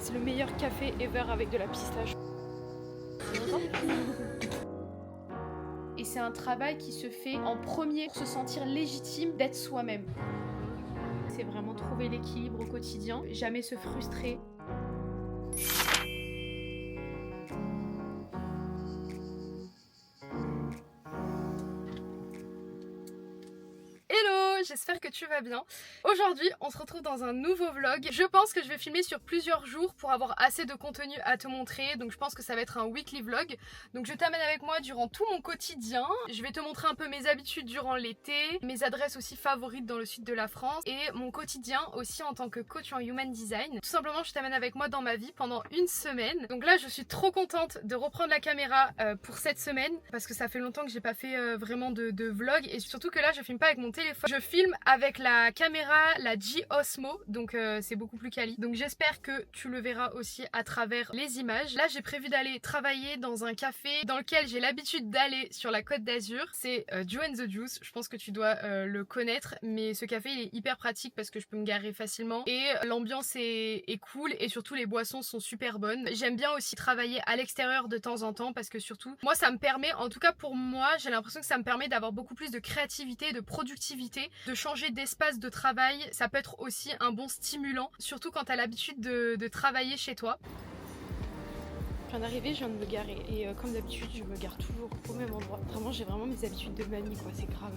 C'est le meilleur café ever avec de la pistache. Et c'est un travail qui se fait en premier pour se sentir légitime d'être soi-même. C'est vraiment trouver l'équilibre au quotidien, jamais se frustrer. Hello, j'espère que tu vas bien. Aujourd'hui, on se retrouve dans un nouveau vlog. Je pense que je vais filmer sur plusieurs jours pour avoir assez de contenu à te montrer. Donc je pense que ça va être un weekly vlog. Donc je t'amène avec moi durant tout mon quotidien. Je vais te montrer un peu mes habitudes durant l'été, mes adresses aussi favorites dans le sud de la France et mon quotidien aussi en tant que coach en human design. Tout simplement, je t'amène avec moi dans ma vie pendant une semaine. Donc là, je suis trop contente de reprendre la caméra pour cette semaine parce que ça fait longtemps que j'ai pas fait vraiment de vlog et surtout que là, je filme pas avec mon téléphone. Je filme avec la caméra, la G-Osmo, donc c'est beaucoup plus quali. Donc j'espère que tu le verras aussi à travers les images. Là, j'ai prévu d'aller travailler dans un café dans lequel j'ai l'habitude d'aller sur la Côte d'Azur. C'est Joe and the Juice, je pense que tu dois le connaître, mais ce café il est hyper pratique parce que je peux me garer facilement et l'ambiance est cool et surtout les boissons sont super bonnes. J'aime bien aussi travailler à l'extérieur de temps en temps parce que surtout, moi ça me permet, en tout cas pour moi, j'ai l'impression que ça me permet d'avoir beaucoup plus de créativité, de productivité, de changer d'espace de travail. Ça peut être aussi un bon stimulant, surtout quand tu as l'habitude de travailler chez toi. Je viens d'arriver, je viens de me garer et comme d'habitude je me gare toujours au même endroit. Vraiment, j'ai vraiment mes habitudes de mamie quoi, c'est grave.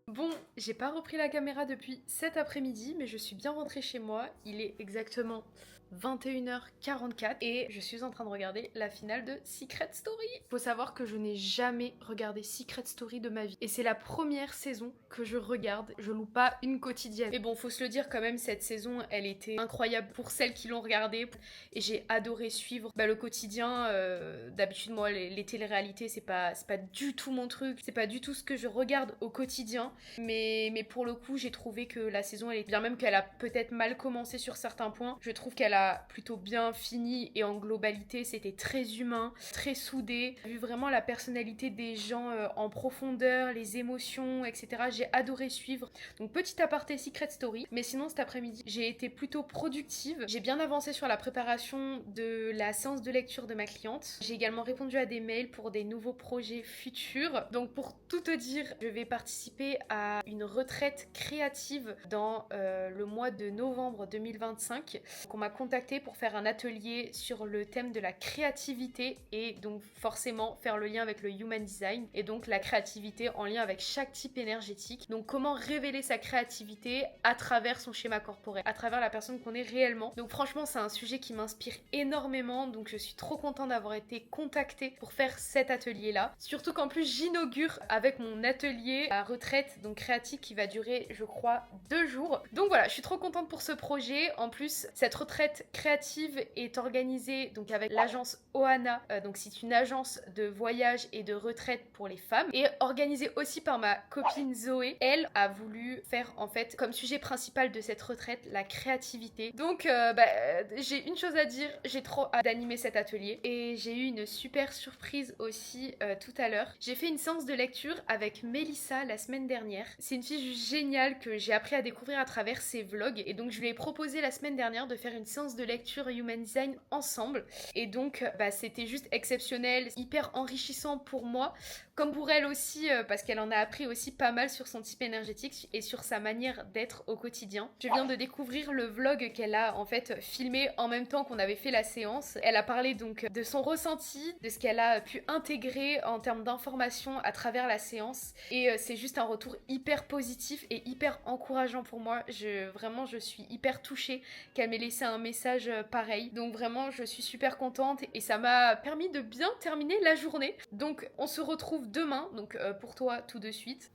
Bon, j'ai pas repris la caméra depuis cet après-midi, mais je suis bien rentrée chez moi. Il est exactement 21h44 et je suis en train de regarder la finale de Secret Story. Faut savoir que je n'ai jamais regardé Secret Story de ma vie et c'est la première saison que je regarde. Je loupe pas une quotidienne. Mais bon, faut se le dire quand même, cette saison, elle était incroyable pour celles qui l'ont regardée et j'ai adoré suivre le quotidien. D'habitude, moi, les téléréalités, c'est pas du tout mon truc. C'est pas du tout ce que je regarde au quotidien. Mais pour le coup, j'ai trouvé que la saison, elle est bien, même qu'elle a peut-être mal commencé sur certains points. Je trouve qu'elle a plutôt bien fini et en globalité, c'était très humain, très soudé. J'ai vu vraiment la personnalité des gens en profondeur, les émotions, etc. J'ai adoré suivre. Donc petit aparté Secret Story. Mais sinon, cet après-midi, j'ai été plutôt productive. J'ai bien avancé sur la préparation de la séance de lecture de ma cliente. J'ai également répondu à des mails pour des nouveaux projets futurs. Donc pour tout te dire, je vais participer à une retraite créative dans le mois de novembre 2025. Donc on m'a contacté pour faire un atelier sur le thème de la créativité et donc forcément faire le lien avec le human design et donc la créativité en lien avec chaque type énergétique. Donc comment révéler sa créativité à travers son schéma corporel, à travers la personne qu'on est réellement. Donc franchement, c'est un sujet qui m'inspire énormément, donc je suis trop contente d'avoir été contactée pour faire cet atelier-là. Surtout qu'en plus, j'inaugure avec mon atelier à retraite donc créative qui va durer, je crois, 2 jours. Donc voilà, je suis trop contente pour ce projet. En plus, cette retraite créative est organisée donc avec l'agence Ohana. Donc c'est une agence de voyage et de retraite pour les femmes et organisée aussi par ma copine Zoé. Elle a voulu faire en fait comme sujet principal de cette retraite la créativité. Donc j'ai une chose à dire, j'ai trop hâte d'animer cet atelier et j'ai eu une super surprise aussi tout à l'heure. J'ai fait une séance de lecture avec Mélissa la semaine dernière. C'est une fille géniale que j'ai appris à découvrir à travers ses vlogs et donc je lui ai proposé la semaine dernière de faire une séance de lecture Human Design ensemble et donc c'était juste exceptionnel, hyper enrichissant pour moi comme pour elle aussi parce qu'elle en a appris aussi pas mal sur son type énergétique et sur sa manière d'être au quotidien. Je viens de découvrir le vlog qu'elle a en fait filmé en même temps qu'on avait fait la séance. Elle a parlé donc de son ressenti, de ce qu'elle a pu intégrer en termes d'informations à travers la séance et c'est juste un retour hyper hyper positif et hyper encourageant pour moi. Vraiment, je suis hyper touchée qu'elle m'ait laissé un message pareil. Donc vraiment, je suis super contente et ça m'a permis de bien terminer la journée. Donc on se retrouve demain, donc pour toi tout de suite.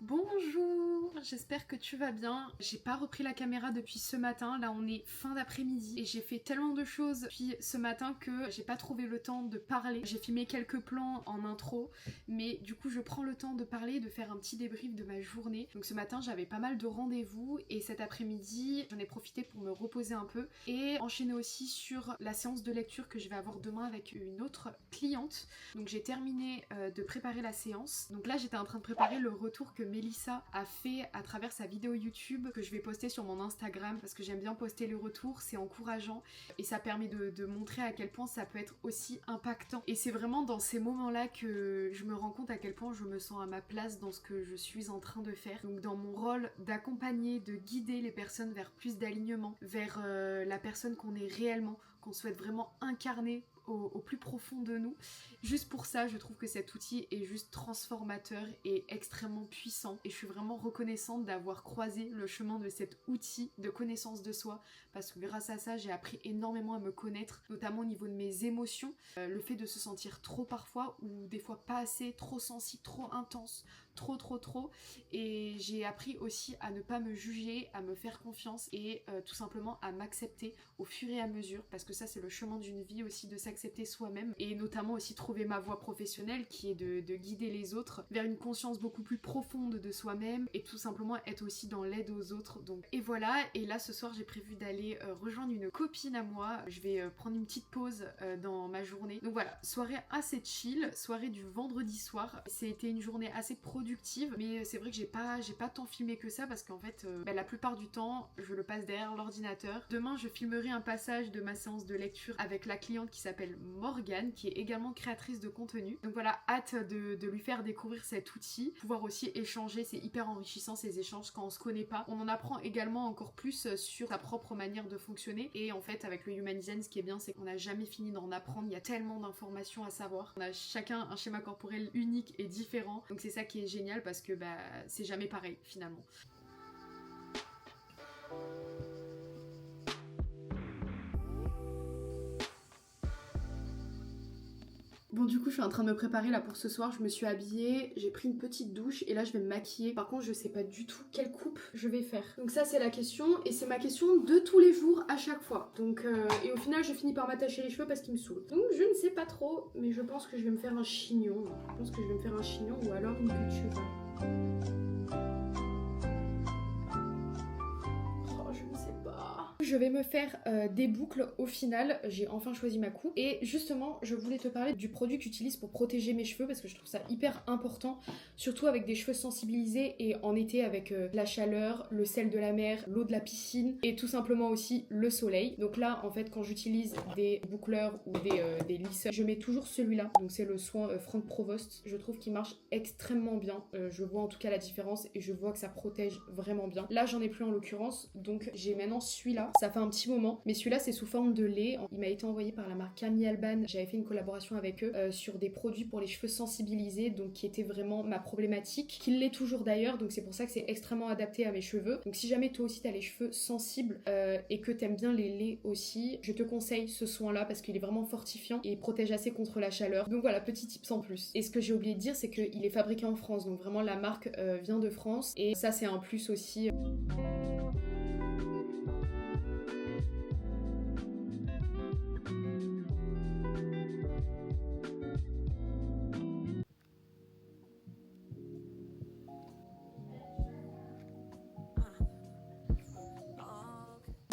Bonjour, j'espère que tu vas bien. J'ai pas repris la caméra depuis ce matin, là on est fin d'après-midi et j'ai fait tellement de choses depuis ce matin que j'ai pas trouvé le temps de parler. J'ai filmé quelques plans en intro, mais du coup je prends le temps de parler, de faire un petit débrief de ma journée. Donc ce matin j'avais pas mal de rendez-vous et cet après-midi j'en ai profité pour me reposer un peu et enchaîner aussi sur la séance de lecture que je vais avoir demain avec une autre cliente. Donc j'ai terminé de préparer la séance. Donc là j'étais en train de préparer le retour que Mélissa a fait à travers sa vidéo YouTube que je vais poster sur mon Instagram parce que j'aime bien poster les retours, c'est encourageant et ça permet de montrer à quel point ça peut être aussi impactant. Et c'est vraiment dans ces moments-là que je me rends compte à quel point je me sens à ma place dans ce que je suis en train de faire. Donc dans mon rôle d'accompagner, de guider les personnes vers plus d'alignement, vers la personne qu'on est réellement, qu'on souhaite vraiment incarner au plus profond de nous. Juste pour ça, je trouve que cet outil est juste transformateur et extrêmement puissant. Et je suis vraiment reconnaissante d'avoir croisé le chemin de cet outil de connaissance de soi parce que grâce à ça, j'ai appris énormément à me connaître, notamment au niveau de mes émotions. Le fait de se sentir trop parfois ou des fois pas assez, trop sensible, trop intense, trop. Et j'ai appris aussi à ne pas me juger, à me faire confiance et tout simplement à m'accepter au fur et à mesure parce que ça c'est le chemin d'une vie aussi, de s'accepter soi-même et notamment aussi trouver ma voie professionnelle qui est de guider les autres vers une conscience beaucoup plus profonde de soi-même et tout simplement être aussi dans l'aide aux autres. Donc et voilà, et là ce soir j'ai prévu d'aller rejoindre une copine à moi. Je vais prendre une petite pause dans ma journée. Donc voilà, soirée assez chill, soirée du vendredi soir. C'était une journée assez productive, mais c'est vrai que j'ai pas tant filmé que ça parce qu'en fait la plupart du temps je le passe derrière l'ordinateur. Demain je filmerai un passage de ma séance de lecture avec la cliente qui s'appelle Morgane, qui est également créatrice de contenu. Donc voilà, hâte de lui faire découvrir cet outil, pouvoir aussi échanger, c'est hyper enrichissant ces échanges quand on se connaît pas. On en apprend également encore plus sur sa propre manière de fonctionner et en fait avec le Human Design ce qui est bien c'est qu'on n'a jamais fini d'en apprendre, il y a tellement d'informations à savoir. On a chacun un schéma corporel unique et différent, donc c'est ça qui est génial parce que c'est jamais pareil finalement. Bon du coup je suis en train de me préparer là pour ce soir, je me suis habillée, j'ai pris une petite douche et là je vais me maquiller. Par contre je sais pas du tout quelle coupe je vais faire. Donc ça c'est la question et c'est ma question de tous les jours à chaque fois. Donc et au final je finis par m'attacher les cheveux parce qu'ils me saoulent. Donc je ne sais pas trop mais je pense que je vais me faire un chignon. Je pense que je vais me faire un chignon ou alors une queue de cheval. Je vais me faire des boucles au final, j'ai enfin choisi ma coupe et justement je voulais te parler du produit que j'utilise pour protéger mes cheveux parce que je trouve ça hyper important, surtout avec des cheveux sensibilisés et en été avec la chaleur, le sel de la mer, l'eau de la piscine et tout simplement aussi le soleil. Donc là en fait quand j'utilise des boucleurs ou des lisseurs, je mets toujours celui-là, donc c'est le soin Franck Provost, je trouve qu'il marche extrêmement bien, je vois en tout cas la différence et je vois que ça protège vraiment bien. Là j'en ai plus en l'occurrence donc j'ai maintenant celui-là. Ça fait un petit moment, mais celui-là c'est sous forme de lait. Il m'a été envoyé par la marque Camille Alban. J'avais fait une collaboration avec eux sur des produits pour les cheveux sensibilisés, donc qui était vraiment ma problématique, qui l'est toujours d'ailleurs, donc c'est pour ça que c'est extrêmement adapté à mes cheveux. Donc si jamais toi aussi t'as les cheveux sensibles et que t'aimes bien les laits aussi, je te conseille ce soin-là parce qu'il est vraiment fortifiant et il protège assez contre la chaleur. Donc voilà, petit tips en plus. Et ce que j'ai oublié de dire, c'est qu'il est fabriqué en France, donc vraiment la marque vient de France et ça c'est un plus aussi.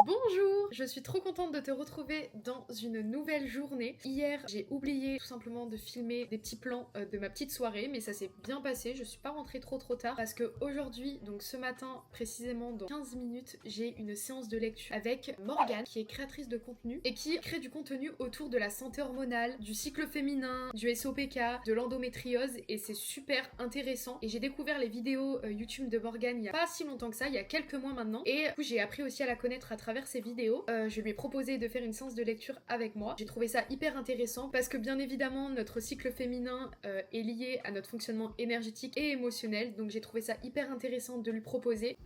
Bonjour, je suis trop contente de te retrouver dans une nouvelle journée. Hier, j'ai oublié tout simplement de filmer des petits plans de ma petite soirée, mais ça s'est bien passé. Je suis pas rentrée trop tard parce que aujourd'hui, donc ce matin, précisément dans 15 minutes, j'ai une séance de lecture avec Morgane, qui est créatrice de contenu et qui crée du contenu autour de la santé hormonale, du cycle féminin, du SOPK, de l'endométriose, et c'est super intéressant. Et j'ai découvert les vidéos YouTube de Morgane il y a pas si longtemps que ça, il y a quelques mois maintenant, et du coup j'ai appris aussi à la connaître à travers ses vidéos. Je lui ai proposé de faire une séance de lecture avec moi. J'ai trouvé ça hyper intéressant parce que bien évidemment notre cycle féminin est lié à notre fonctionnement énergétique et émotionnel, donc j'ai trouvé ça hyper intéressant de lui proposer.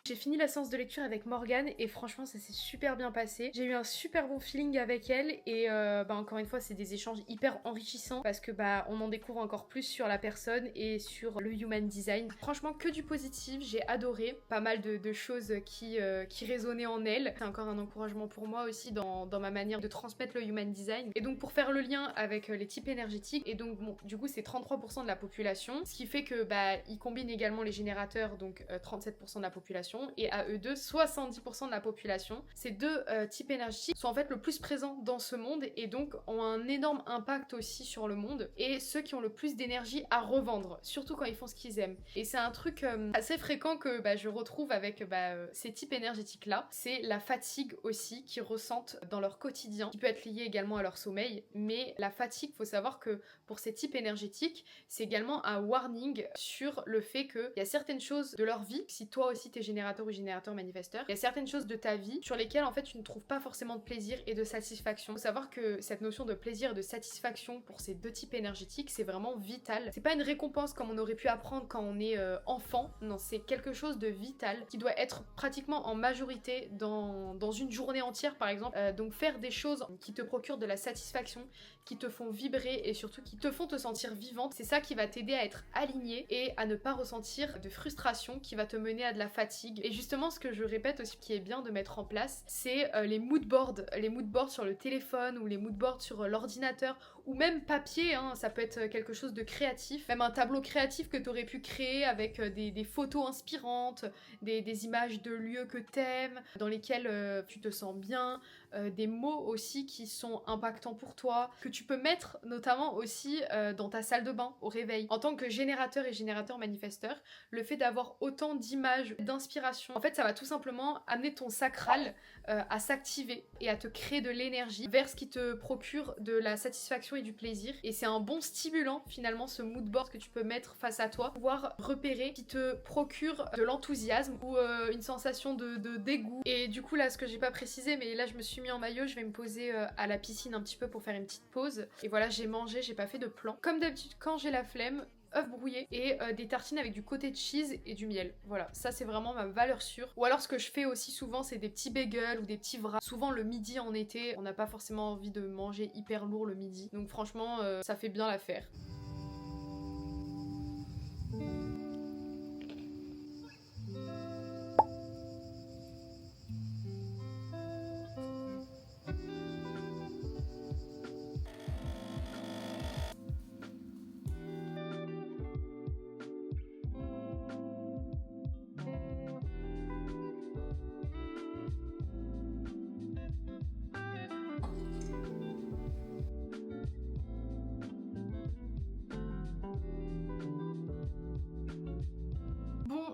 J'ai fini la séance de lecture avec Morgane et franchement ça s'est super bien passé. J'ai eu un super bon feeling avec elle et encore une fois c'est des échanges hyper enrichissants parce que on en découvre encore plus sur la personne et sur le human design. Franchement que du positif, j'ai adoré, pas mal de choses qui résonnaient en elle. C'est encore un encouragement pour moi aussi dans ma manière de transmettre le human design. Et donc pour faire le lien avec les types énergétiques, et donc bon du coup c'est 33% de la population, ce qui fait que ils combinent également les générateurs, donc 37% de la population, et à eux deux 70% de la population. Ces deux types énergétiques sont en fait le plus présents dans ce monde et donc ont un énorme impact aussi sur le monde, et ceux qui ont le plus d'énergie à revendre, surtout quand ils font ce qu'ils aiment. Et c'est un truc assez fréquent que je retrouve avec ces types énergétiques là, c'est la fatigue aussi qu'ils ressentent dans leur quotidien, qui peut être liée également à leur sommeil. Mais la fatigue, faut savoir que pour ces types énergétiques, c'est également un warning sur le fait qu'il y a certaines choses de leur vie, si toi aussi t'es générateur ou générateur manifesteur, il y a certaines choses de ta vie sur lesquelles en fait tu ne trouves pas forcément de plaisir et de satisfaction. Faut savoir que cette notion de plaisir et de satisfaction pour ces deux types énergétiques, c'est vraiment vital. C'est pas une récompense comme on aurait pu apprendre quand on est enfant, non, c'est quelque chose de vital qui doit être pratiquement en majorité dans une journée entière par exemple. Donc faire des choses qui te procurent de la satisfaction, qui te font vibrer et surtout qui te font te sentir vivante, c'est ça qui va t'aider à être alignée et à ne pas ressentir de frustration qui va te mener à de la fatigue. Et justement ce que je répète aussi qui est bien de mettre en place, c'est les mood boards sur le téléphone ou les mood boards sur l'ordinateur ou même papier, ça peut être quelque chose de créatif, même un tableau créatif que tu aurais pu créer avec des photos inspirantes, des images de lieux que t'aimes, dans lesquels tu te sens bien, des mots aussi qui sont impactants pour toi, que tu peux mettre notamment aussi dans ta salle de bain au réveil. En tant que générateur et générateur manifesteur, le fait d'avoir autant d'images, d'inspiration, en fait ça va tout simplement amener ton sacral à s'activer et à te créer de l'énergie vers ce qui te procure de la satisfaction et du plaisir. Et c'est un bon stimulant finalement, ce mood board que tu peux mettre face à toi, pouvoir repérer qui te procure de l'enthousiasme ou une sensation de dégoût. Et du coup là, ce que j'ai pas précisé, mais là je me suis mis en maillot, je vais me poser à la piscine un petit peu pour faire une petite pause. Et voilà, j'ai mangé, j'ai pas fait de plan. Comme d'habitude quand j'ai la flemme, œufs brouillés et des tartines avec du cottage cheese et du miel. Voilà, ça c'est vraiment ma valeur sûre. Ou alors ce que je fais aussi souvent, c'est des petits bagels ou des petits wraps. Souvent le midi en été, on n'a pas forcément envie de manger hyper lourd le midi. Donc franchement, ça fait bien l'affaire.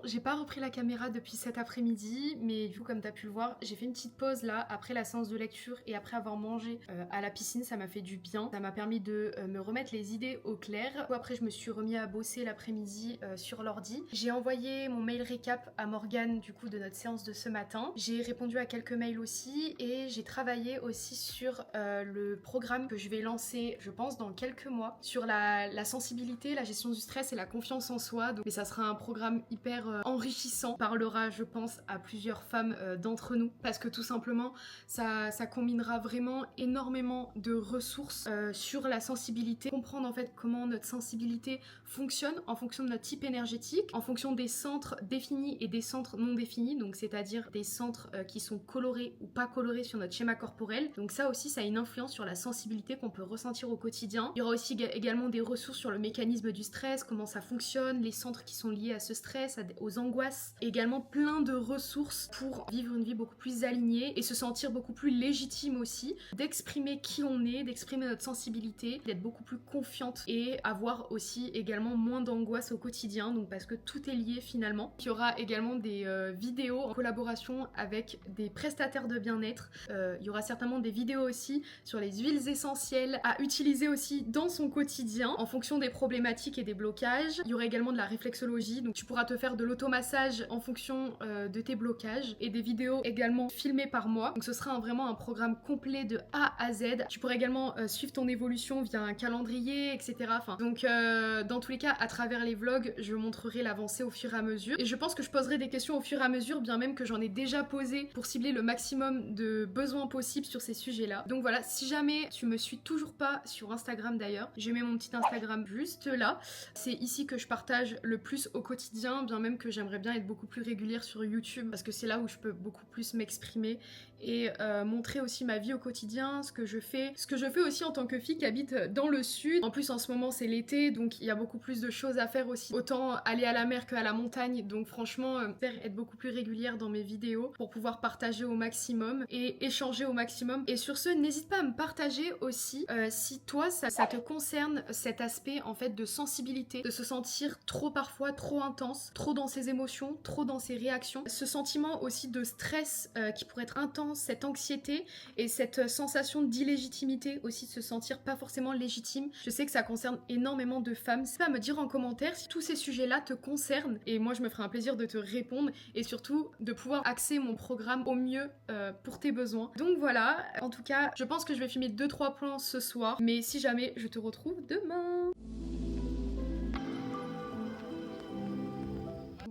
J'ai pas repris la caméra depuis cet après-midi, mais du coup comme t'as pu le voir, j'ai fait une petite pause là après la séance de lecture et après avoir mangé à la piscine. Ça m'a fait du bien, ça m'a permis de me remettre les idées au clair. Après je me suis remis à bosser l'après-midi sur l'ordi. J'ai envoyé mon mail récap à Morgane du coup de notre séance de ce matin. J'ai répondu à quelques mails aussi et j'ai travaillé aussi sur le programme que je vais lancer je pense dans quelques mois sur la sensibilité, la gestion du stress et la confiance en soi. Donc, mais ça sera un programme hyper enrichissant, parlera je pense à plusieurs femmes d'entre nous, parce que tout simplement ça combinera vraiment énormément de ressources sur la sensibilité, comprendre en fait comment notre sensibilité fonctionne en fonction de notre type énergétique, en fonction des centres définis et des centres non définis, donc c'est-à-dire des centres qui sont colorés ou pas colorés sur notre schéma corporel. Donc ça aussi, ça a une influence sur la sensibilité qu'on peut ressentir au quotidien. Il y aura aussi également des ressources sur le mécanisme du stress, comment ça fonctionne, les centres qui sont liés à ce stress, aux angoisses, et également plein de ressources pour vivre une vie beaucoup plus alignée et se sentir beaucoup plus légitime aussi, d'exprimer qui on est, d'exprimer notre sensibilité, d'être beaucoup plus confiante et avoir aussi également moins d'angoisse au quotidien, donc parce que tout est lié finalement. Il y aura également des vidéos en collaboration avec des prestataires de bien-être. Il y aura certainement des vidéos aussi sur les huiles essentielles à utiliser aussi dans son quotidien en fonction des problématiques et des blocages. Il y aura également de la réflexologie, donc tu pourras te faire de l'automassage en fonction de tes blocages, et des vidéos également filmées par moi. Donc ce sera vraiment un programme complet de A à Z. Tu pourras également suivre ton évolution via un calendrier, etc. Donc dans tous les cas, à travers les vlogs, je montrerai l'avancée au fur et à mesure. Et je pense que je poserai des questions au fur et à mesure, bien même que j'en ai déjà posé pour cibler le maximum de besoins possibles sur ces sujets-là. Donc voilà, si jamais tu me suis toujours pas sur Instagram d'ailleurs, je mets mon petit Instagram juste là. C'est ici que je partage le plus au quotidien, bien même que j'aimerais bien être beaucoup plus régulière sur YouTube, parce que c'est là où je peux beaucoup plus m'exprimer et montrer aussi ma vie au quotidien, ce que je fais aussi en tant que fille qui habite dans le sud. En plus en ce moment c'est l'été, donc il y a beaucoup plus de choses à faire aussi, autant aller à la mer qu'à la montagne, donc franchement être beaucoup plus régulière dans mes vidéos pour pouvoir partager au maximum et échanger au maximum. Et sur ce, n'hésite pas à me partager aussi si toi ça te concerne, cet aspect en fait de sensibilité, de se sentir trop parfois trop intense, trop dans ses émotions, trop dans ses réactions, ce sentiment aussi de stress qui pourrait être intense, cette anxiété et cette sensation d'illégitimité aussi, de se sentir pas forcément légitime. Je sais que ça concerne énormément de femmes. C'est pas à me dire en commentaire si tous ces sujets-là te concernent, et moi je me ferai un plaisir de te répondre et surtout de pouvoir axer mon programme au mieux pour tes besoins. Donc voilà, en tout cas je pense que je vais filmer 2-3 plans ce soir, mais si jamais, je te retrouve demain.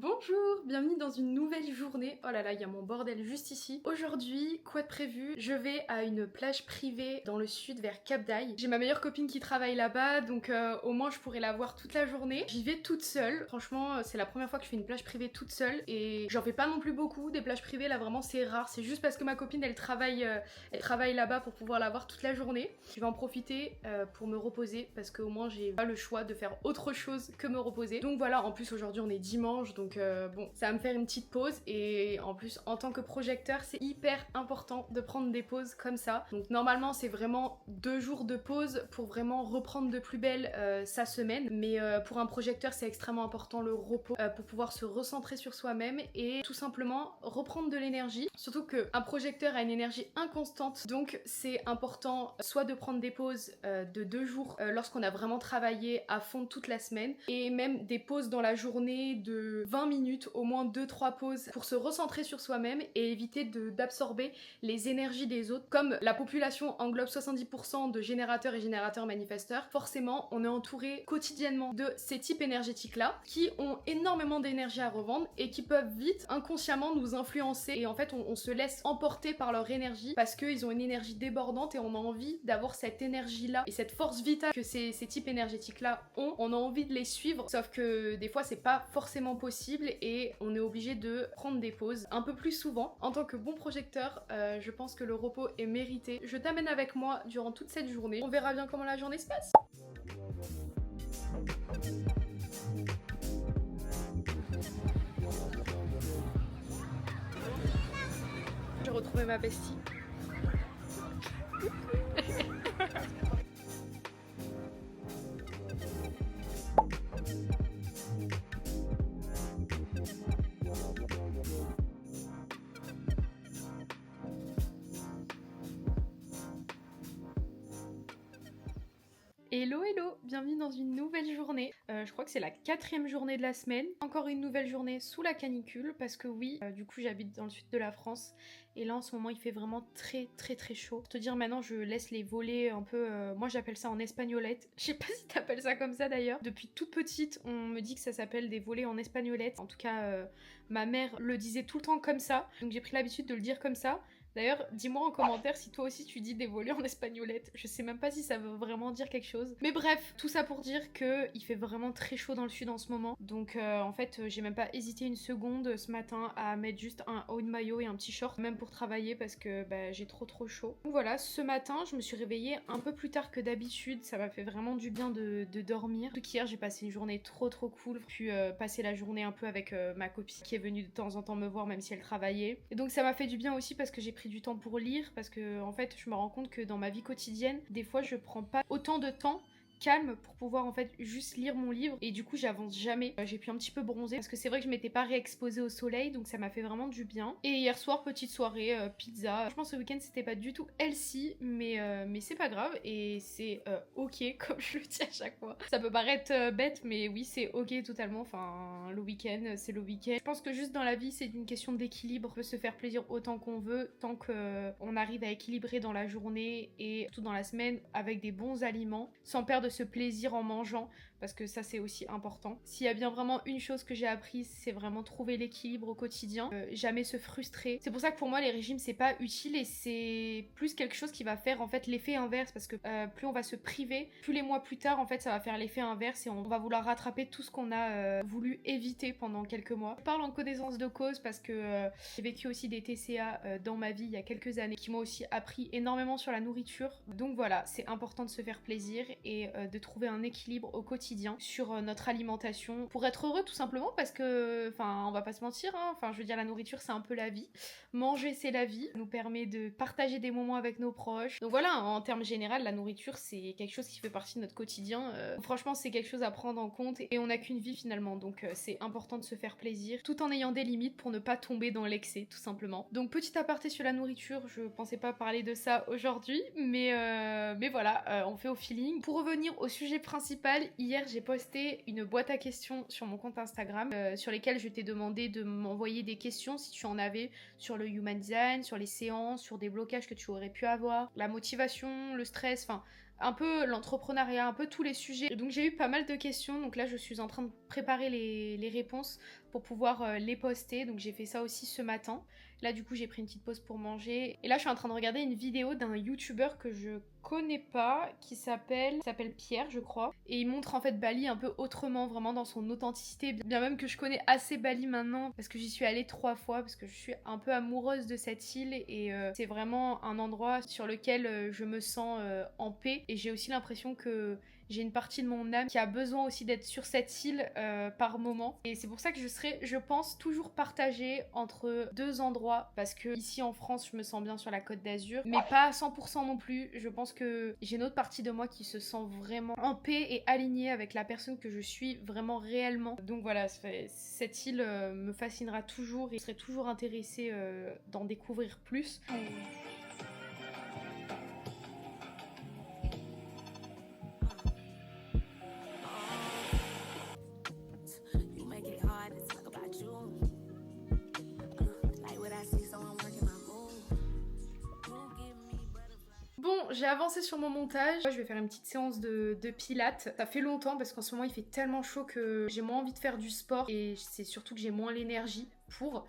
Bonjour, bienvenue dans une nouvelle journée. Oh là là, il y a mon bordel juste ici. Aujourd'hui, quoi de prévu? Je vais à une plage privée dans le sud vers Cap d'Aille. J'ai ma meilleure copine qui travaille là-bas, donc au moins je pourrai la voir toute la journée. J'y vais toute seule. Franchement, c'est la première fois que je fais une plage privée toute seule et j'en fais pas non plus beaucoup. Des plages privées là, vraiment c'est rare. C'est juste parce que ma copine elle travaille là-bas pour pouvoir la voir toute la journée. Je vais en profiter pour me reposer parce qu'au moins j'ai pas le choix de faire autre chose que me reposer. Donc voilà, en plus aujourd'hui on est dimanche, donc bon, ça va me faire une petite pause, et en plus en tant que projecteur c'est hyper important de prendre des pauses comme ça. Donc normalement c'est vraiment 2 jours de pause pour vraiment reprendre de plus belle sa semaine, mais pour un projecteur c'est extrêmement important le repos pour pouvoir se recentrer sur soi-même et tout simplement reprendre de l'énergie, surtout qu'un projecteur a une énergie inconstante, donc c'est important soit de prendre des pauses de 2 jours lorsqu'on a vraiment travaillé à fond toute la semaine, et même des pauses dans la journée de 20 minutes, au moins 2-3 pauses pour se recentrer sur soi-même et éviter d'absorber les énergies des autres. Comme la population englobe 70% de générateurs et générateurs manifesteurs, forcément on est entouré quotidiennement de ces types énergétiques là qui ont énormément d'énergie à revendre et qui peuvent vite inconsciemment nous influencer, et en fait on se laisse emporter par leur énergie parce qu'ils ont une énergie débordante et on a envie d'avoir cette énergie là et cette force vitale que ces types énergétiques là ont. On a envie de les suivre, sauf que des fois c'est pas forcément possible et on est obligé de prendre des pauses un peu plus souvent. En tant que bon projecteur, je pense que le repos est mérité. Je t'amène avec moi durant toute cette journée. On verra bien comment la journée se passe. J'ai retrouvé ma bestie. Hello hello, bienvenue dans une nouvelle journée. Je crois que c'est la 4e journée de la semaine. Encore une nouvelle journée sous la canicule parce que oui, du coup j'habite dans le sud de la France et là en ce moment il fait vraiment très chaud. Pour te dire maintenant je laisse les volets un peu, moi j'appelle ça en espagnolette. Je sais pas si t'appelles ça comme ça d'ailleurs. Depuis toute petite on me dit que ça s'appelle des volets en espagnolette. En tout cas ma mère le disait tout le temps comme ça. Donc j'ai pris l'habitude de le dire comme ça. D'ailleurs, dis-moi en commentaire si toi aussi tu dis dévolé en espagnolette. Je sais même pas si ça veut vraiment dire quelque chose. Mais bref, tout ça pour dire que il fait vraiment très chaud dans le sud en ce moment. Donc en fait, j'ai même pas hésité une seconde ce matin à mettre juste un haut de maillot et un petit short, même pour travailler parce que j'ai trop chaud. Donc voilà, ce matin, je me suis réveillée un peu plus tard que d'habitude. Ça m'a fait vraiment du bien de dormir. Surtout qu'hier, j'ai passé une journée trop cool. J'ai pu passer la journée un peu avec ma copine qui est venue de temps en temps me voir même si elle travaillait. Et donc ça m'a fait du bien aussi parce que j'ai pris du temps pour lire parce que en fait je me rends compte que dans ma vie quotidienne des fois je prends pas autant de temps calme pour pouvoir en fait juste lire mon livre et du coup j'avance jamais. J'ai pu un petit peu bronzer parce que c'est vrai que je m'étais pas réexposée au soleil donc ça m'a fait vraiment du bien. Et hier soir petite soirée pizza. Je pense ce week-end c'était pas du tout healthy mais c'est pas grave et c'est ok comme je le dis à chaque fois. Ça peut paraître bête mais oui c'est ok totalement. Enfin le week-end c'est le week-end. Je pense que juste dans la vie c'est une question d'équilibre. On peut se faire plaisir autant qu'on veut tant qu'on arrive à équilibrer dans la journée et tout dans la semaine avec des bons aliments sans perdre ce plaisir en mangeant parce que ça c'est aussi important. S'il y a bien vraiment une chose que j'ai apprise, c'est vraiment trouver l'équilibre au quotidien, jamais se frustrer. C'est pour ça que pour moi les régimes c'est pas utile et c'est plus quelque chose qui va faire en fait l'effet inverse parce que plus on va se priver, plus les mois plus tard en fait ça va faire l'effet inverse et on va vouloir rattraper tout ce qu'on a voulu éviter pendant quelques mois. Je parle en connaissance de cause parce que j'ai vécu aussi des TCA dans ma vie il y a quelques années qui m'ont aussi appris énormément sur la nourriture. Donc voilà, c'est important de se faire plaisir et de trouver un équilibre au quotidien sur notre alimentation pour être heureux tout simplement parce que, enfin, on va pas se mentir, hein, enfin, je veux dire, la nourriture c'est un peu la vie. Manger c'est la vie, nous permet de partager des moments avec nos proches. Donc voilà, en termes général, la nourriture c'est quelque chose qui fait partie de notre quotidien. Franchement, c'est quelque chose à prendre en compte et on n'a qu'une vie finalement, donc c'est important de se faire plaisir tout en ayant des limites pour ne pas tomber dans l'excès tout simplement. Donc petit aparté sur la nourriture, je pensais pas parler de ça aujourd'hui, mais voilà, on fait au feeling. Pour revenir au sujet principal, hier j'ai posté une boîte à questions sur mon compte Instagram sur lesquelles je t'ai demandé de m'envoyer des questions si tu en avais sur le human design, sur les séances, sur des blocages que tu aurais pu avoir, la motivation, le stress, enfin un peu l'entrepreneuriat, un peu tous les sujets. Donc j'ai eu pas mal de questions, donc là je suis en train de préparer les réponses pour pouvoir les poster, donc j'ai fait ça aussi ce matin. Là du coup j'ai pris une petite pause pour manger et là je suis en train de regarder une vidéo d'un youtubeur que je connais pas qui s'appelle Pierre je crois et il montre en fait Bali un peu autrement, vraiment dans son authenticité, bien même que je connais assez Bali maintenant parce que j'y suis allée 3 fois parce que je suis un peu amoureuse de cette île et c'est vraiment un endroit sur lequel je me sens en paix et j'ai aussi l'impression que j'ai une partie de mon âme qui a besoin aussi d'être sur cette île par moment. Et c'est pour ça que je serai, je pense, toujours partagée entre deux endroits. Parce que ici en France, je me sens bien sur la Côte d'Azur. Mais pas à 100% non plus. Je pense que j'ai une autre partie de moi qui se sent vraiment en paix et alignée avec la personne que je suis vraiment réellement. Donc voilà, cette île me fascinera toujours et je serai toujours intéressée d'en découvrir plus. Bon, j'ai avancé sur mon montage. Je vais faire une petite séance de pilates. Ça fait longtemps parce qu'en ce moment il fait tellement chaud que j'ai moins envie de faire du sport et c'est surtout que j'ai moins l'énergie pour.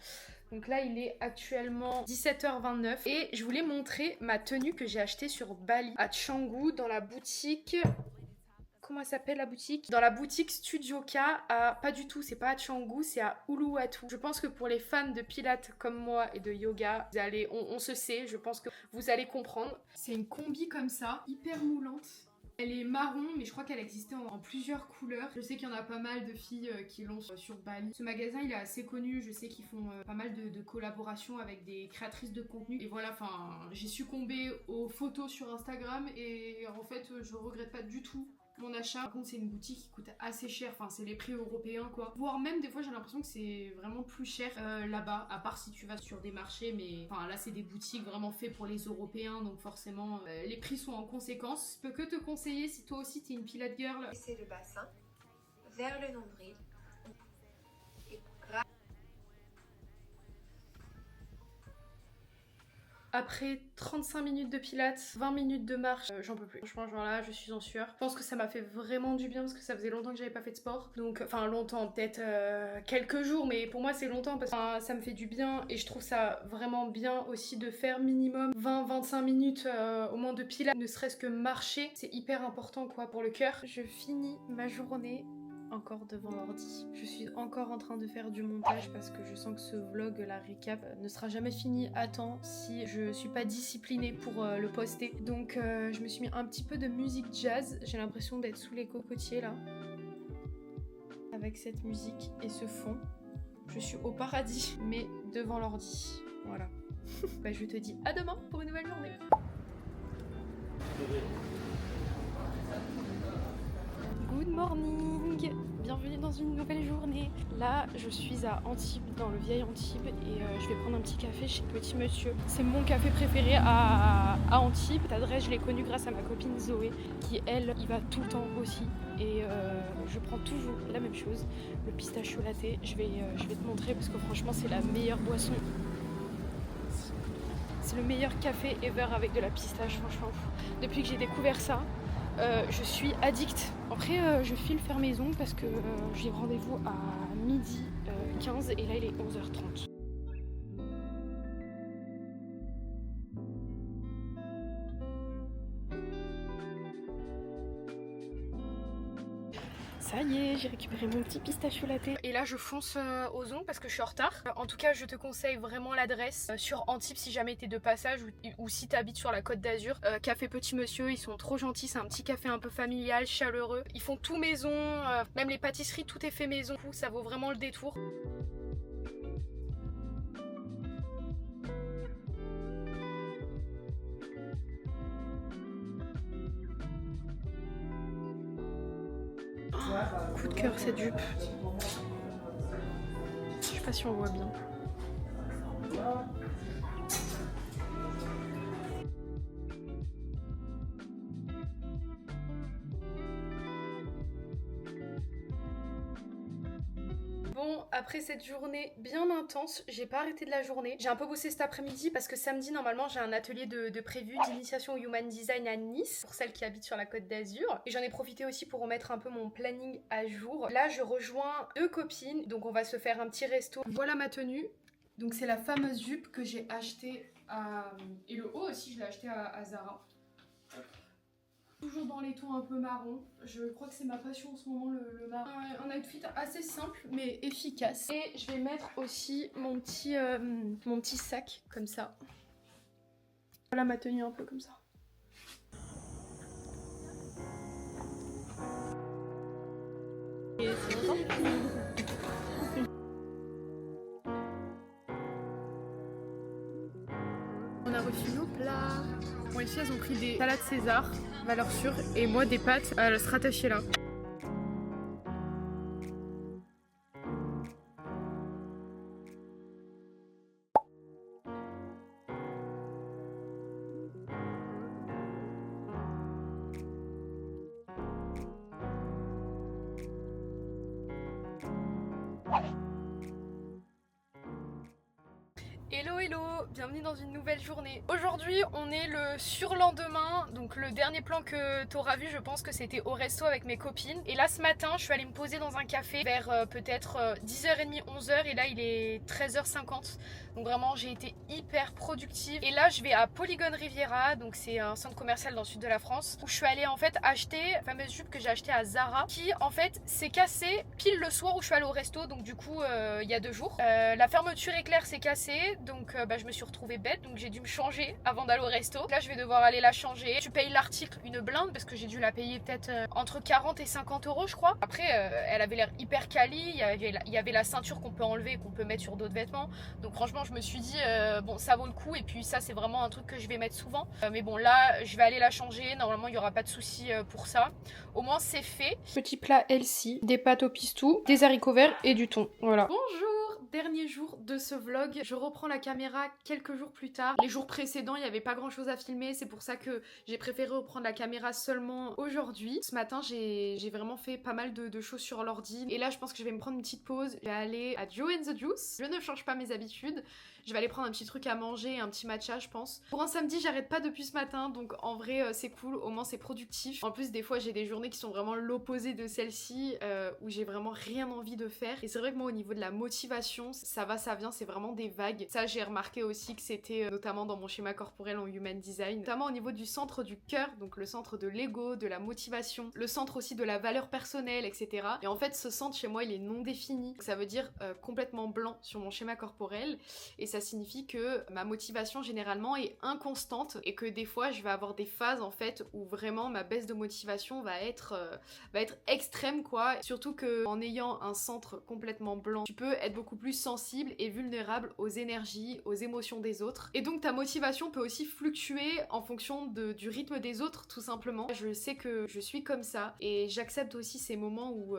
Donc là il est actuellement 17h29 et je voulais montrer ma tenue que j'ai achetée sur Bali à Canggu dans la boutique... Comment elle s'appelle la boutique? Dans la boutique Studio K à... Pas du tout, c'est pas à Canggu, c'est à Uluwatu. Je pense que pour les fans de pilates comme moi et de yoga, vous allez, on se sait, je pense que vous allez comprendre. C'est une combi comme ça, hyper moulante. Elle est marron, mais je crois qu'elle existait en plusieurs couleurs. Je sais qu'il y en a pas mal de filles qui l'ont sur Bali. Ce magasin, il est assez connu. Je sais qu'ils font pas mal de collaborations avec des créatrices de contenu. Et voilà, enfin, j'ai succombé aux photos sur Instagram et en fait, je regrette pas du tout mon achat. Par contre, c'est une boutique qui coûte assez cher, enfin c'est les prix européens quoi. Voire même des fois j'ai l'impression que c'est vraiment plus cher là-bas, à part si tu vas sur des marchés, mais enfin là c'est des boutiques vraiment faites pour les Européens, donc forcément les prix sont en conséquence. Je peux que te conseiller si toi aussi t'es une pilates girl. C'est le bassin, vers le nombril. Après 35 minutes de pilates, 20 minutes de marche, j'en peux plus. Franchement, genre là, je suis en sueur. Je pense que ça m'a fait vraiment du bien parce que ça faisait longtemps que j'avais pas fait de sport. Donc, enfin longtemps, peut-être quelques jours, mais pour moi c'est longtemps parce que ça me fait du bien et je trouve ça vraiment bien aussi de faire minimum 20-25 minutes au moins de pilates. Ne serait-ce que marcher, c'est hyper important quoi pour le cœur. Je finis ma journée encore devant l'ordi. Je suis encore en train de faire du montage parce que je sens que ce vlog, la récap, ne sera jamais fini à temps si je suis pas disciplinée pour le poster. Donc je me suis mis un petit peu de musique jazz. J'ai l'impression d'être sous les cocotiers là. Avec cette musique et ce fond, je suis au paradis, mais devant l'ordi. Voilà. Bah, je te dis à demain pour une nouvelle journée. Good morning, bienvenue dans une nouvelle journée. Là, je suis à Antibes, dans le vieil Antibes, et je vais prendre un petit café chez Petit Monsieur. C'est mon café préféré à Antibes. Cette adresse, je l'ai connue grâce à ma copine Zoé, qui elle, y va tout le temps aussi. Et je prends toujours la même chose, le pistachio latte. Je vais te montrer parce que franchement, c'est la meilleure boisson. C'est le meilleur café ever avec de la pistache, franchement. Depuis que j'ai découvert ça, je suis addict. Après, je file faire maison parce que j'ai rendez-vous à midi 15 et là il est 11h30. Ça y est, j'ai récupéré mon petit pistachio latte. Et là, je fonce aux ongles parce que je suis en retard. En tout cas, je te conseille vraiment l'adresse sur Antibes si jamais t'es de passage ou si t'habites sur la Côte d'Azur. Café Petit Monsieur, ils sont trop gentils. C'est un petit café un peu familial, chaleureux. Ils font tout maison, même les pâtisseries, tout est fait maison. Ça vaut vraiment le détour. Coup de cœur cette jupe. Je sais pas si on voit bien. Bon, après cette journée bien intense, j'ai pas arrêté de la journée. J'ai un peu bossé cet après-midi parce que samedi, normalement, j'ai un atelier de prévu d'initiation au Human Design à Nice, pour celles qui habitent sur la Côte d'Azur. Et j'en ai profité aussi pour remettre un peu mon planning à jour. Là, je rejoins 2 copines, donc on va se faire un petit resto. Voilà ma tenue. Donc c'est la fameuse jupe que j'ai achetée à... Et le haut aussi, je l'ai acheté à Zara. Toujours dans les tons un peu marron. Je crois que c'est ma passion en ce moment, le marron. Un outfit assez simple mais efficace. Et je vais mettre aussi mon petit sac comme ça. Voilà ma tenue un peu comme ça. Et c'est longtemps. On a reçu nos plats. Bon, ici elles ont pris des salades César, valeur sûre, et moi des pâtes à la stracciatella. Hello hello, bienvenue dans une nouvelle journée. Aujourd'hui on est le surlendemain, donc le dernier plan que t'auras vu je pense que c'était au resto avec mes copines. Et là ce matin je suis allée me poser dans un café vers peut-être 10h30, 11h et là il est 13h50. Donc vraiment j'ai été hyper productive. Et là je vais à Polygone Riviera, donc c'est un centre commercial dans le sud de la France, où je suis allée en fait acheter la fameuse jupe que j'ai achetée à Zara, qui en fait s'est cassée pile le soir où je suis allée au resto, donc du coup il y a 2 jours. La fermeture éclair s'est cassée, donc je me suis retrouvée bête, donc j'ai dû me changer avant d'aller au resto. Là, je vais devoir aller la changer. Tu payes l'article une blinde parce que j'ai dû la payer peut-être entre 40 et 50 euros, je crois. Après, elle avait l'air hyper quali. Il y avait la ceinture qu'on peut enlever et qu'on peut mettre sur d'autres vêtements. Donc franchement, je me suis dit, bon, ça vaut le coup. Et puis ça, c'est vraiment un truc que je vais mettre souvent. Mais bon, là, je vais aller la changer. Normalement, il n'y aura pas de souci pour ça. Au moins, c'est fait. Petit plat healthy, des pâtes au pistou, des haricots verts et du thon. Voilà. Bonjour, dernier jour de ce vlog. Je reprends la caméra quelques jours plus tard. Les jours précédents, il n'y avait pas grand chose à filmer. C'est pour ça que j'ai préféré reprendre la caméra seulement aujourd'hui. Ce matin, j'ai vraiment fait pas mal de choses sur l'ordi. Et là, je pense que je vais me prendre une petite pause. Je vais aller à Joe and the Juice. Je ne change pas mes habitudes. Je vais aller prendre un petit truc à manger, un petit matcha, je pense. Pour un samedi, j'arrête pas depuis ce matin, donc en vrai, c'est cool. Au moins, c'est productif. En plus, des fois, j'ai des journées qui sont vraiment l'opposé de celle-ci, où j'ai vraiment rien envie de faire. Et c'est vrai que moi, au niveau de la motivation, ça va, ça vient, c'est vraiment des vagues. Ça, j'ai remarqué aussi que c'était notamment dans mon schéma corporel en Human Design, notamment au niveau du centre du cœur, donc le centre de l'ego, de la motivation, le centre aussi de la valeur personnelle, etc. Et en fait, ce centre chez moi, il est non défini. Ça veut dire complètement blanc sur mon schéma corporel. Et ça signifie que ma motivation généralement est inconstante et que des fois je vais avoir des phases en fait où vraiment ma baisse de motivation va être extrême quoi. Surtout que en ayant un centre complètement blanc, tu peux être beaucoup plus sensible et vulnérable aux énergies, aux émotions des autres. Et donc ta motivation peut aussi fluctuer en fonction du rythme des autres tout simplement. Je sais que je suis comme ça et j'accepte aussi ces moments où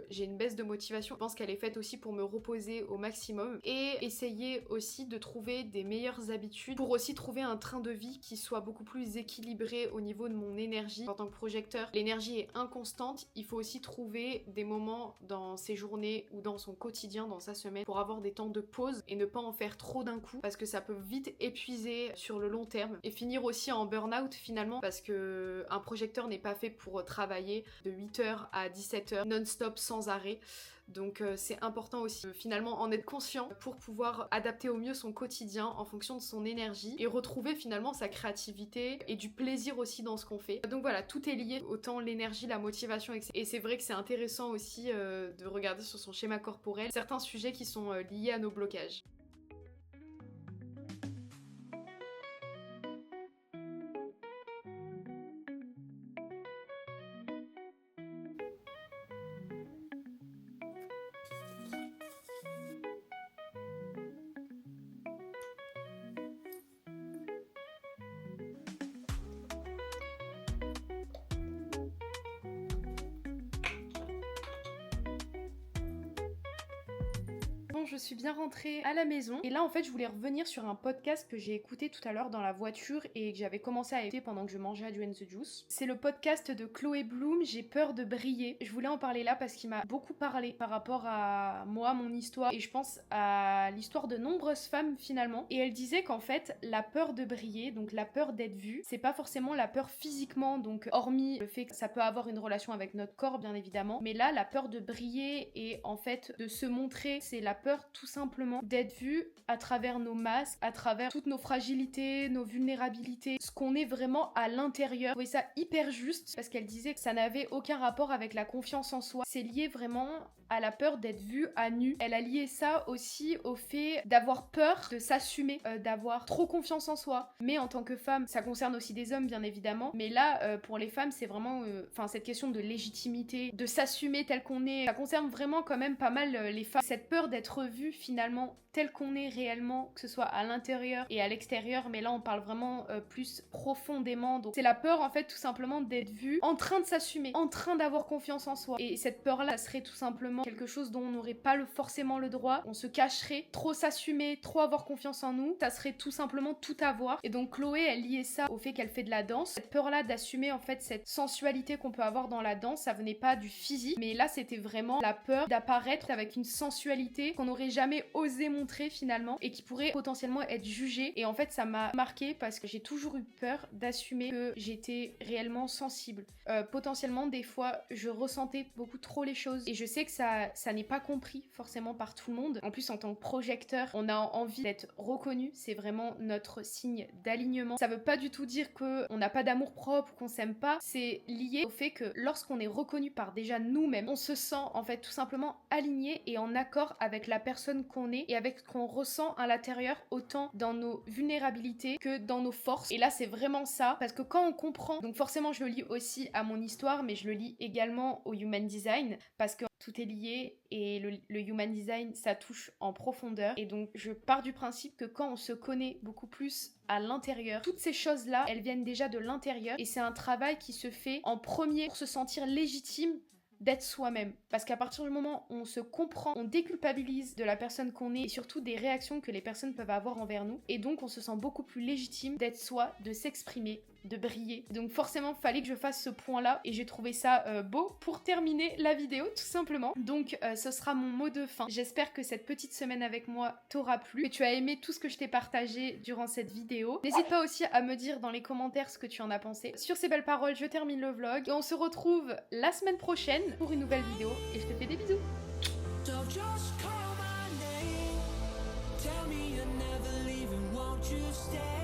j'ai une baisse de motivation. Je pense qu'elle est faite aussi pour me reposer au maximum et essayer aussi de trouver des meilleures habitudes pour aussi trouver un train de vie qui soit beaucoup plus équilibré au niveau de mon énergie. En tant que projecteur, l'énergie est inconstante. Il faut aussi trouver des moments dans ses journées ou dans son quotidien, dans sa semaine, pour avoir des temps de pause et ne pas en faire trop d'un coup parce que ça peut vite épuiser sur le long terme et finir aussi en burn-out finalement parce que un projecteur n'est pas fait pour travailler de 8h à 17h non-stop sans arrêt. Donc c'est important aussi finalement en être conscient pour pouvoir adapter au mieux son quotidien en fonction de son énergie et retrouver finalement sa créativité et du plaisir aussi dans ce qu'on fait. Donc voilà, tout est lié, autant l'énergie, la motivation, etc. Et c'est vrai que c'est intéressant aussi de regarder sur son schéma corporel certains sujets qui sont liés à nos blocages. Je suis bien rentrée à la maison et là en fait je voulais revenir sur un podcast que j'ai écouté tout à l'heure dans la voiture et que j'avais commencé à écouter pendant que je mangeais à Joe and the Juice. C'est le podcast de Chloé Bloom, J'ai peur de briller. Je voulais en parler là parce qu'il m'a beaucoup parlé par rapport à moi, mon histoire et je pense à l'histoire de nombreuses femmes finalement. Et elle disait qu'en fait la peur de briller, donc la peur d'être vue, c'est pas forcément la peur physiquement, donc hormis le fait que ça peut avoir une relation avec notre corps bien évidemment, mais là la peur de briller et en fait de se montrer, c'est la peur tout simplement d'être vu à travers nos masques, à travers toutes nos fragilités, nos vulnérabilités, ce qu'on est vraiment à l'intérieur. Je trouvais ça hyper juste parce qu'elle disait que ça n'avait aucun rapport avec la confiance en soi. C'est lié vraiment à la peur d'être vue à nu. Elle a lié ça aussi au fait d'avoir peur de s'assumer, d'avoir trop confiance en soi. Mais en tant que femme, ça concerne aussi des hommes bien évidemment. Mais là, pour les femmes, c'est vraiment cette question de légitimité, de s'assumer tel qu'on est. Ça concerne vraiment quand même pas mal les femmes. Cette peur d'être vue finalement tel qu'on est réellement, que ce soit à l'intérieur et à l'extérieur, mais là on parle vraiment plus profondément. Donc c'est la peur en fait tout simplement d'être vue en train de s'assumer, en train d'avoir confiance en soi. Et cette peur là, ça serait tout simplement quelque chose dont on n'aurait pas forcément le droit. On se cacherait, trop s'assumer, trop avoir confiance en nous, ça serait tout simplement tout avoir. Et donc Chloé, elle liait ça au fait qu'elle fait de la danse. Cette peur là d'assumer en fait cette sensualité qu'on peut avoir dans la danse, ça venait pas du physique, mais là c'était vraiment la peur d'apparaître avec une sensualité qu'on n'aurait jamais osé montrer finalement et qui pourrait potentiellement être jugée. Et en fait ça m'a marqué parce que j'ai toujours eu peur d'assumer que j'étais réellement sensible. Potentiellement des fois je ressentais beaucoup trop les choses et je sais que ça n'est pas compris forcément par tout le monde. En plus en tant que projecteur on a envie d'être reconnu, c'est vraiment notre signe d'alignement. Ça veut pas du tout dire qu'on n'a pas d'amour propre, qu'on s'aime pas, c'est lié au fait que lorsqu'on est reconnu par déjà nous-mêmes, on se sent en fait tout simplement aligné et en accord avec la personne qu'on est et avec ce qu'on ressent à l'intérieur, autant dans nos vulnérabilités que dans nos forces. Et là c'est vraiment ça, parce que quand on comprend, donc forcément je le lis aussi à mon histoire, mais je le lis également au Human Design, parce que tout est lié et le Human Design ça touche en profondeur. Et donc je pars du principe que quand on se connaît beaucoup plus à l'intérieur, toutes ces choses-là, elles viennent déjà de l'intérieur et c'est un travail qui se fait en premier pour se sentir légitime d'être soi-même. Parce qu'à partir du moment où on se comprend, on déculpabilise de la personne qu'on est et surtout des réactions que les personnes peuvent avoir envers nous. Et donc on se sent beaucoup plus légitime d'être soi, de s'exprimer, de briller. Donc forcément, fallait que je fasse ce point-là et j'ai trouvé ça beau pour terminer la vidéo, tout simplement. Donc ce sera mon mot de fin. J'espère que cette petite semaine avec moi t'aura plu, que tu as aimé tout ce que je t'ai partagé durant cette vidéo. N'hésite pas aussi à me dire dans les commentaires ce que tu en as pensé. Sur ces belles paroles, je termine le vlog et on se retrouve la semaine prochaine pour une nouvelle vidéo et je te fais des bisous. So just call my name. Tell me you're never leaving, won't you stay?